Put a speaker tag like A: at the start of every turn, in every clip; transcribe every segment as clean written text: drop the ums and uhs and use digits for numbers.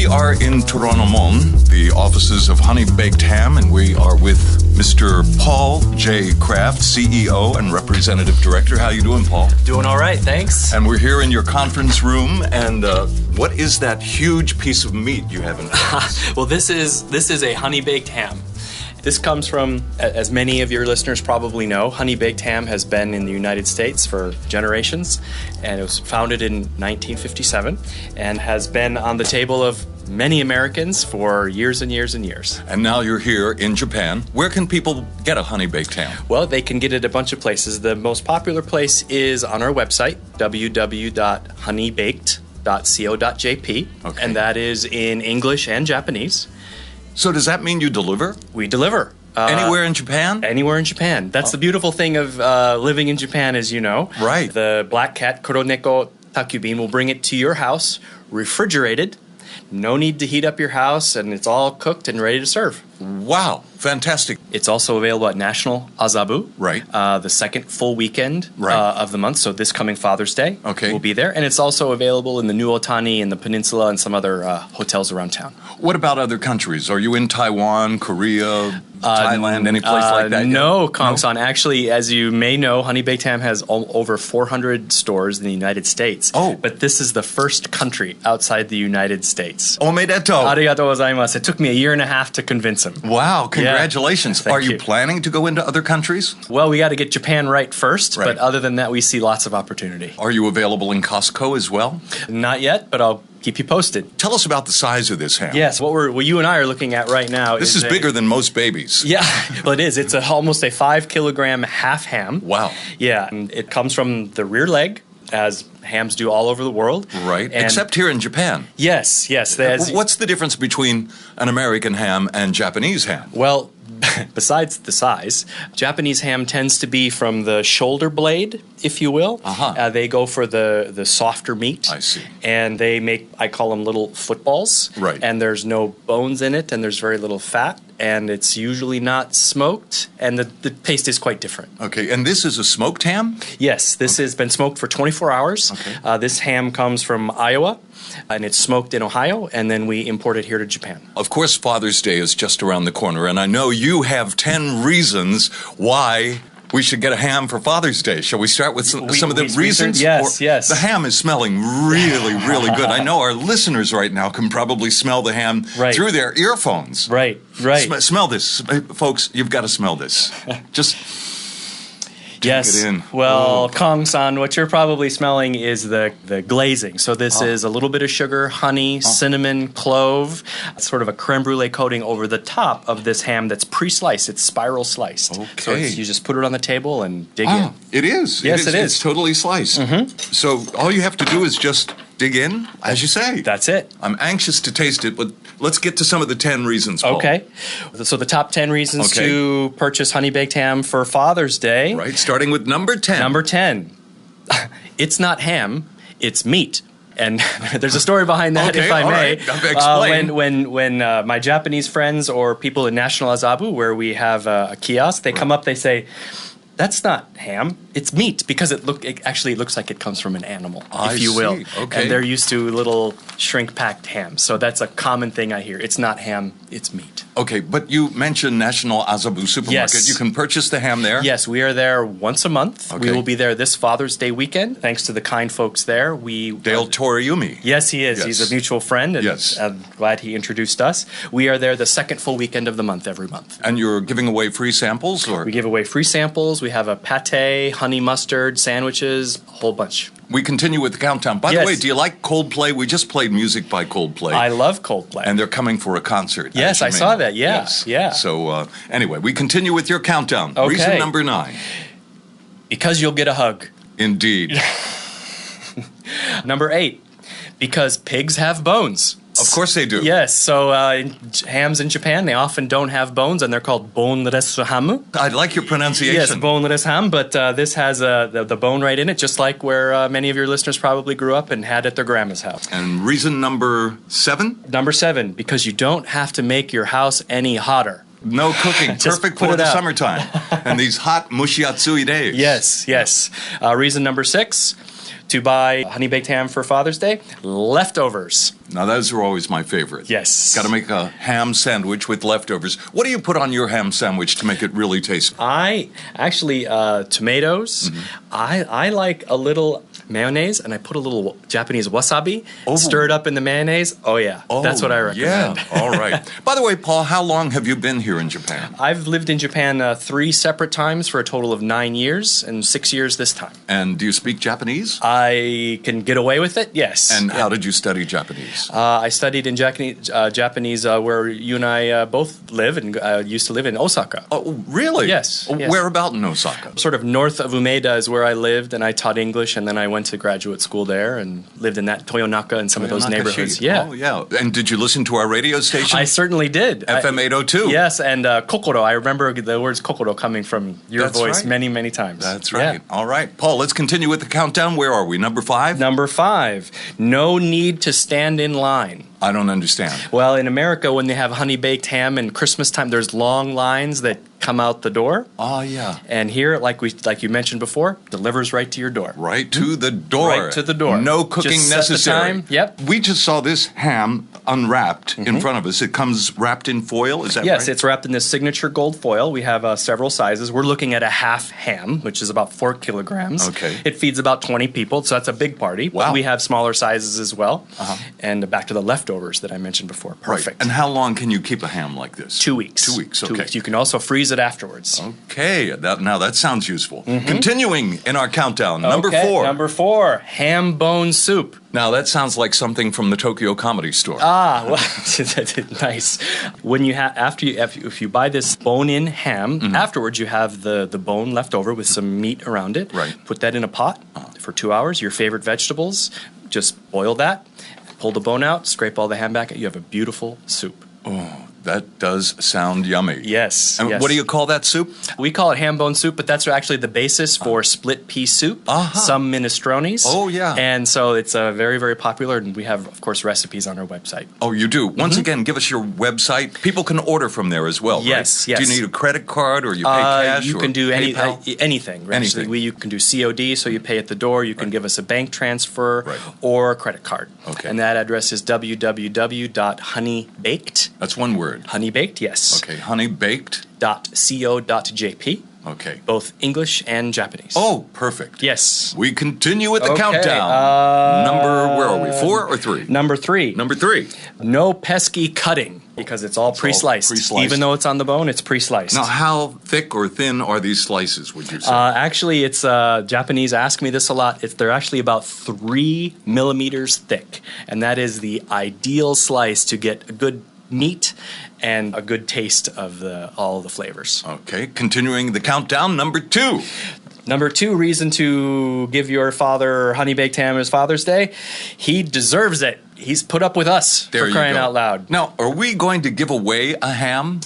A: are in Toronto, the offices of HoneyBaked Ham, and we are with Mr. Paul J. Kraft, CEO and Representative Director. How you doing, Paul?
B: Doing all right, thanks.
A: And we're here in your conference room, and what is that huge piece of meat you have in front of us?
B: Well, this is a honey-baked ham. This comes from, as many of your listeners probably know, honey-baked ham has been in the United States for generations, and it was founded in 1957 and has been on the table of many Americans for years and years and years.
A: And now you're here in Japan. Where can people get a honey-baked ham?
B: Well, they can get it a bunch of places. The most popular place is on our website, www.honeybaked.co.jp,
A: Okay.
B: and that is in English and Japanese.
A: So does that mean you deliver?
B: We deliver.
A: Anywhere in Japan?
B: Anywhere in Japan. That's the beautiful thing of living in Japan, as you know.
A: Right.
B: The black cat, Kuroneko Takubin, will bring it to your house, refrigerated. No need to heat up your house, and it's all cooked and ready to serve.
A: Wow, fantastic.
B: It's also available at National Azabu,
A: Right.
B: The second full weekend
A: Right.
B: Of the month. So this coming Father's Day,
A: Okay.
B: will be there. And it's also available in the New Otani and the Peninsula and some other hotels around town.
A: What about other countries? Are you in Taiwan, Korea, Thailand, any place like that?
B: No, Kong-san. Actually, as you may know, honey-baked ham has over 400 stores in the United States.
A: Oh.
B: But this is the first country outside the United States.
A: Omedetou.
B: Arigatou gozaimasu. It took me a year and a half to convince him.
A: Wow, congratulations.
B: Thank
A: Are you
B: you.
A: planning to go into other countries?
B: Well, we got to get Japan right first,
A: Right.
B: but other than that, we see lots of opportunity.
A: Are you available in Costco as well?
B: Not yet, but I'll keep you posted.
A: Tell us about the size of this ham.
B: Yes, what you and I are looking at right now
A: This is bigger than most babies.
B: Yeah, well, it is. It's almost a 5-kilogram half ham.
A: Wow.
B: Yeah, and it comes from the rear leg, as hams do all over the world.
A: Right,
B: And
A: except here in Japan.
B: Yes.
A: What's the difference between an American ham and Japanese ham?
B: Well, besides the size, Japanese ham tends to be from the shoulder blade, if you will.
A: Uh-huh.
B: They go for the softer meat.
A: I see.
B: And they make, I call them little footballs.
A: Right.
B: And there's no bones in it, and there's very little fat, and it's usually not smoked, and the taste is quite different.
A: Okay, and this is a smoked ham?
B: Yes, this has been smoked for 24 hours.
A: Okay.
B: This ham comes from Iowa, and it's smoked in Ohio, and then we import it here to Japan.
A: Of course, Father's Day is just around the corner, and I know you have 10 reasons why we should get a ham for Father's Day. Shall we start with some of the reasons?
B: Yes, yes.
A: The ham is smelling really, really good. I know our listeners right now can probably smell the ham
B: Right.
A: through their earphones.
B: Right.
A: Smell this. Folks, you've got to smell this. Just
B: Yes.
A: it in.
B: Well, Kong-san, what you're probably smelling is the glazing. So this is a little bit of sugar, honey, cinnamon, clove, sort of a creme brulee coating over the top of this ham that's pre-sliced. It's spiral sliced. So
A: Okay.
B: you just put it on the table and dig in.
A: It is.
B: Yes, it is.
A: It's totally sliced. So all you have to do is just dig in, as you say.
B: That's it.
A: I'm anxious to taste it, but let's get to some of the 10 reasons, Paul.
B: Okay. So the top 10 reasons
A: Okay.
B: to purchase honey-baked ham for Father's Day.
A: Right, starting with number 10.
B: Number 10. It's not ham, it's meat. And there's a story behind that,
A: Okay,
B: if I
A: all
B: may.
A: right. Explain.
B: When my Japanese friends or people in National Azabu, where we have a kiosk, they come up, they say, "That's not ham, it's meat," because it actually looks like it comes from an animal, if you will.
A: see. Okay.
B: And they're used to little shrink-packed hams. So that's a common thing I hear. It's not ham, it's meat.
A: Okay, but you mentioned National Azabu Supermarket.
B: Yes.
A: You can purchase the ham there?
B: Yes, we are there once a month.
A: Okay.
B: We will be there this Father's Day weekend. Thanks to the kind folks there.
A: Dale Toriumi.
B: Yes, he is.
A: Yes.
B: He's a mutual friend, and
A: Yes.
B: I'm glad he introduced us. We are there the second full weekend of the month every month.
A: And you're giving away free samples? Or
B: We give away free samples. We have a pate, honey mustard, sandwiches, a whole bunch.
A: we continue with the countdown. By the
B: Yes.
A: way, do you like Coldplay? We just played music by Coldplay.
B: I love Coldplay.
A: and they're coming for a concert.
B: Yes,
A: as you
B: I
A: may
B: saw
A: know.
B: that. Yeah,
A: Yes.
B: yeah.
A: So anyway, we continue with your countdown.
B: Okay.
A: Reason number 9.
B: Because you'll get a hug.
A: Indeed.
B: Number 8. Because pigs have bones.
A: Of course they do.
B: Yes, so hams in Japan, they often don't have bones, and they're called boneless ham.
A: I like your pronunciation.
B: Yes, boneless ham, but this has the bone right in it, just like where many of your listeners probably grew up and had at their grandma's house.
A: And reason number 7?
B: Number 7, because you don't have to make your house any hotter.
A: No cooking.
B: Just
A: Perfect
B: put
A: for
B: it
A: the
B: out.
A: summertime and these hot mushiatsui days.
B: Yes, yes. Reason number 6, to buy honey baked ham for Father's Day? Leftovers.
A: Now, those are always my favorite.
B: Yes.
A: Got to make a ham sandwich with leftovers. What do you put on your ham sandwich to make it really tasty?
B: I actually, tomatoes. I like a little mayonnaise, and I put a little Japanese wasabi, stir it up in the mayonnaise. Oh, yeah. That's what I recommend.
A: Yeah. All right. By the way, Paul, how long have you been here in Japan?
B: I've lived in Japan 3 separate times for a total of 9 years, and 6 years this time.
A: And do you speak Japanese?
B: I can get away with it, yes.
A: And how did you study Japanese?
B: I studied in Japanese where you and I both live, and used to live in Osaka.
A: Oh, really?
B: Yes.
A: Where about in Osaka?
B: Sort of north of Umeda is where I lived, and I taught English, and then I went to graduate school there and lived in that Toyonaka and some of those neighborhoods. Yeah.
A: Oh, yeah. And did you listen to our radio station?
B: I certainly did.
A: FM 802.
B: Yes, and kokoro. I remember the words kokoro coming from your voice many, many times.
A: That's right. Yeah. All right. Paul, let's continue with the countdown. Where are we? Number 5?
B: Number 5. No need to stand in line.
A: I don't understand.
B: Well, in America, when they have honey-baked ham and Christmas time, there's long lines that come out the door.
A: Oh, yeah.
B: And here, like you mentioned before, delivers right to your door.
A: Right to the door.
B: Right to the door.
A: No cooking
B: just
A: necessary.
B: Set the time. Yep.
A: We just saw this ham unwrapped in front of us. It comes wrapped in foil, is that right?
B: Yes, it's wrapped in this signature gold foil. We have several sizes. We're looking at a half ham, which is about 4 kilograms.
A: Okay.
B: It feeds about 20 people, so that's a big party.
A: Wow.
B: We have smaller sizes as well. And back to the leftovers that I mentioned before. Perfect.
A: Right. And how long can you keep a ham like this?
B: 2 weeks.
A: 2 weeks, okay.
B: 2 weeks. You can also freeze it afterwards.
A: Okay, now that sounds useful. Continuing in our countdown, number 4.
B: Number 4, ham bone soup.
A: Now that sounds like something from the Tokyo Comedy Store.
B: Well, nice. When if you buy this bone-in ham, afterwards you have the bone left over with some meat around it.
A: Right.
B: Put that in a pot for 2 hours. Your favorite vegetables, just boil that, pull the bone out, scrape all the ham back. You have a beautiful soup.
A: Oh. That does sound yummy.
B: Yes.
A: And what do you call that soup?
B: We call it ham bone soup, but that's actually the basis for split pea soup, some minestrones.
A: Oh, yeah.
B: And so it's very, very popular, and we have, of course, recipes on our website.
A: Oh, you do? Once again, give us your website. People can order from there as well,
B: yes,
A: right?
B: Yes.
A: Do you need a credit card, or you pay cash,
B: you can do anything.
A: Anything.
B: You can do COD, so you pay at the door. You can give us a bank transfer or a credit card.
A: Okay.
B: And that address is www.honeybaked.
A: That's one word.
B: Honeybaked, yes.
A: Okay, honeybaked.
B: .co.jp.
A: Okay.
B: Both English and Japanese.
A: Oh, perfect.
B: Yes.
A: We continue with the countdown. Where are we? 4 or 3?
B: Number 3.
A: Number 3.
B: No pesky cutting, because it's all pre-sliced. Even though it's on the bone, it's pre-sliced.
A: Now, how thick or thin are these slices, would you say?
B: Actually, it's Japanese ask me this a lot. They're actually about 3 millimeters thick, and that is the ideal slice to get a good meat and a good taste of all the flavors.
A: Okay, continuing the countdown, number 2.
B: Number 2 reason to give your father honey-baked ham as Father's Day. He deserves it. He's put up with us for crying out loud.
A: Now, are we going to give away a ham?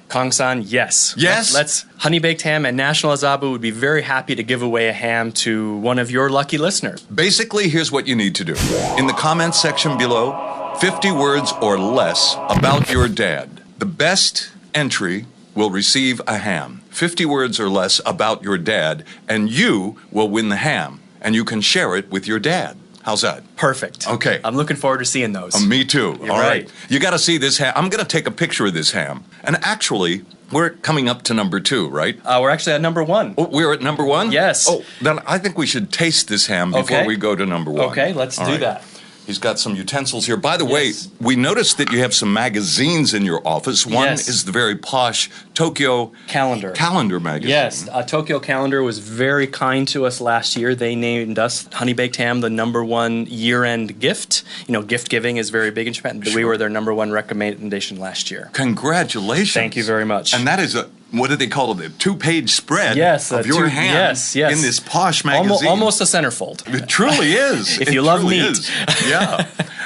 B: Kong-san, yes.
A: Yes?
B: Let's honey-baked ham, and National Azabu would be very happy to give away a ham to one of your lucky listeners.
A: Basically, here's what you need to do. In the comments section below, 50 words or less about your dad. The best entry will receive a ham. 50 words or less about your dad, and you will win the ham, and you can share it with your dad. How's that?
B: Perfect.
A: Okay.
B: I'm looking forward to seeing those.
A: Me too.
B: You're
A: All right.
B: right.
A: You got to see this ham. I'm going to take a picture of this ham. And actually, we're coming up to number 2, right?
B: We're actually at number 1.
A: Oh, we're at number 1?
B: Yes.
A: Oh, then I think we should taste this ham before we go to number 1.
B: Okay, let's do that.
A: He's got some utensils here. By the way, we noticed that you have some magazines in your office. One is the very posh Tokyo
B: Calendar
A: magazine.
B: Yes, Tokyo Calendar was very kind to us last year. They named us honey-baked ham the #1 year-end gift. You know, gift giving is very big in Japan. Sure. We were their #1 recommendation last year.
A: Congratulations.
B: Thank you very much.
A: And that is what do they call it? A 2-page spread of your ham in this posh magazine.
B: Almost a centerfold.
A: It truly is.
B: If you love meat.
A: Yeah.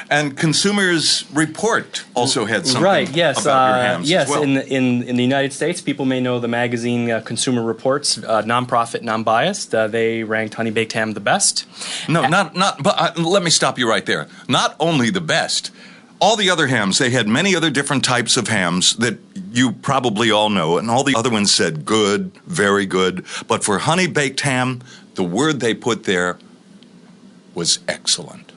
A: And Consumers Report also had something about your hams as well.
B: in the United States, people may know the magazine Consumer Reports, nonprofit, non-biased. They ranked honey-baked ham the best.
A: No, but let me stop you right there. Not only the best. All the other hams, they had many other different types of hams that you probably all know, and all the other ones said good, very good. But for honey-baked ham, the word they put there, was excellent.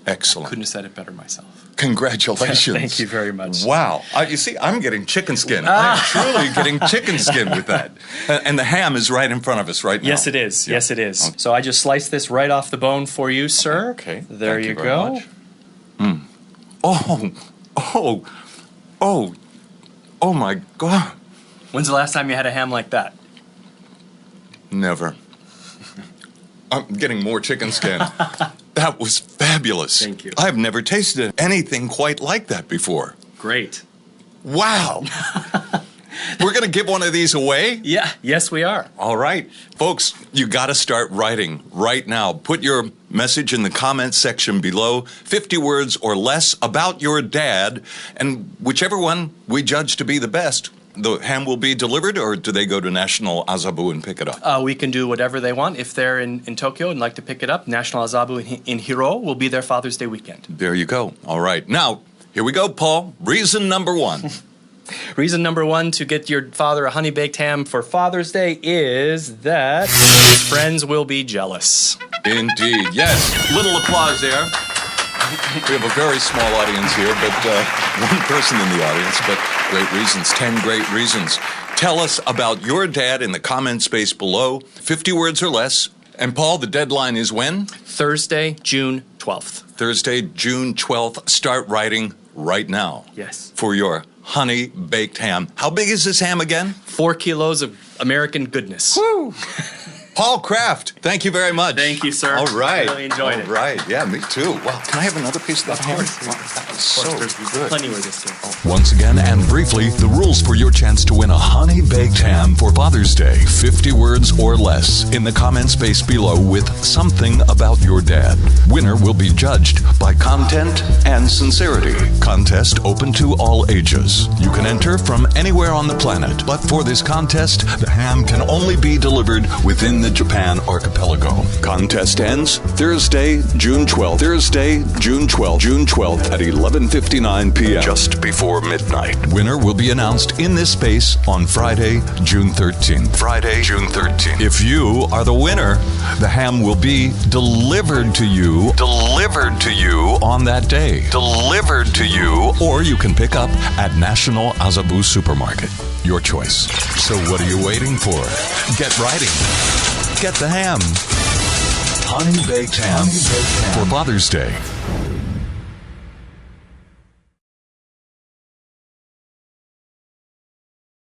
A: Excellent.
B: Couldn't have said it better myself.
A: Congratulations.
B: Thank you very much.
A: Wow. You see, I'm getting chicken skin. I'm truly getting chicken skin with that. And the ham is right in front of us right now.
B: Yes, it is.
A: Yeah.
B: Yes, it is. Okay. So I just sliced this right off the bone for you, sir.
A: Okay.
B: There
A: Thank
B: you
A: very
B: go.
A: much. Oh my God.
B: When's the last time you had a ham like that?
A: Never. I'm getting more chicken skin. That was fabulous.
B: Thank you.
A: I've never tasted anything quite like that before.
B: Great.
A: Wow. We're going to give one of these away?
B: Yeah. Yes, we are.
A: All right. Folks, you got to start writing right now. Put your message in the comments section below, 50 words or less about your dad, and whichever one we judge to be the best, the ham will be delivered, or do they go to National Azabu and pick it up?
B: We can do whatever they want. If they're in Tokyo and like to pick it up, National Azabu in Hiro will be their Father's Day weekend.
A: There you go. All right. Now, here we go, Paul. Reason number one.
B: Reason number one to get your father a honey-baked ham for Father's Day is that friends will be jealous.
A: Indeed. Yes. Little applause there. We have a very small audience here, but one person in the audience, but great reasons, 10 great reasons. Tell us about your dad in the comment space below, 50 words or less. And Paul, the deadline is when?
B: Thursday, June 12th.
A: Thursday, June 12th. Start writing right now.
B: Yes.
A: For your honey-baked ham. How big is this ham again?
B: 4 kilos of American goodness.
A: Woo! Paul Kraft, thank you very much.
B: Thank you, sir.
A: All right.
B: I really enjoyed it.
A: All right. Yeah, me too. Wow. Can I have another piece of that ham?
B: course.
A: Wow, that was
B: Of course,
A: so
B: there's
A: good.
B: plenty with this too.
C: Once again and briefly, the rules for your chance to win a honey-baked ham for Father's Day. 50 words or less in the comment space below with something about your dad. Winner will be judged by content and sincerity. Contest open to all ages. You can enter from anywhere on the planet, but for this contest, the ham can only be delivered within the Japan archipelago. Contest ends Thursday, June 12th. Thursday, June 12th. June 12th at 11:59 p.m. just before midnight. Winner will be announced in this space on Friday, June 13th. Friday, June 13th. If you are the winner, the ham will be delivered to you on that day. Delivered to you, or you can pick up at National Azabu Supermarket. Your choice. So what are you waiting for? Get writing. Get the ham. Honey-baked ham for Father's Day.